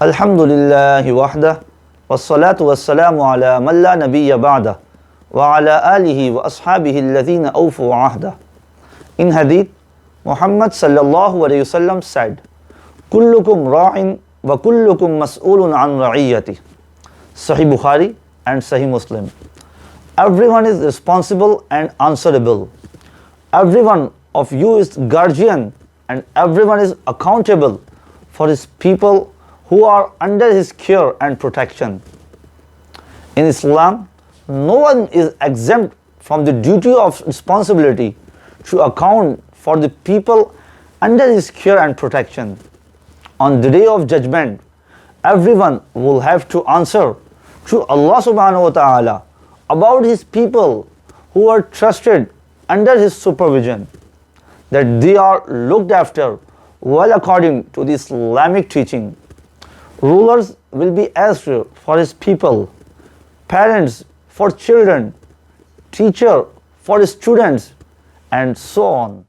Alhamdulillahi wahda, wassalatu wassalamu ala man la nabiyya ba'da, wa ala alihi wa ashabihi alladhina awfu ahda. In hadith, Muhammad sallallahu alayhi wasallam said, Kullukum ra'in wa kullukum mas'ulun an ra'iyyati. Sahih Bukhari and Sahih Muslim. Everyone is responsible and answerable. Everyone of you is guardian and everyone is accountable for his people who are under his care and protection. In Islam, no one is exempt from the duty of responsibility to account for the people under his care and protection. On the day of judgment, everyone will have to answer to Allah subhanahu wa ta'ala about his people who are trusted under his supervision, that they are looked after well according to the Islamic teaching. Rulers will be asked for his people, parents for children, teacher for students, and so on.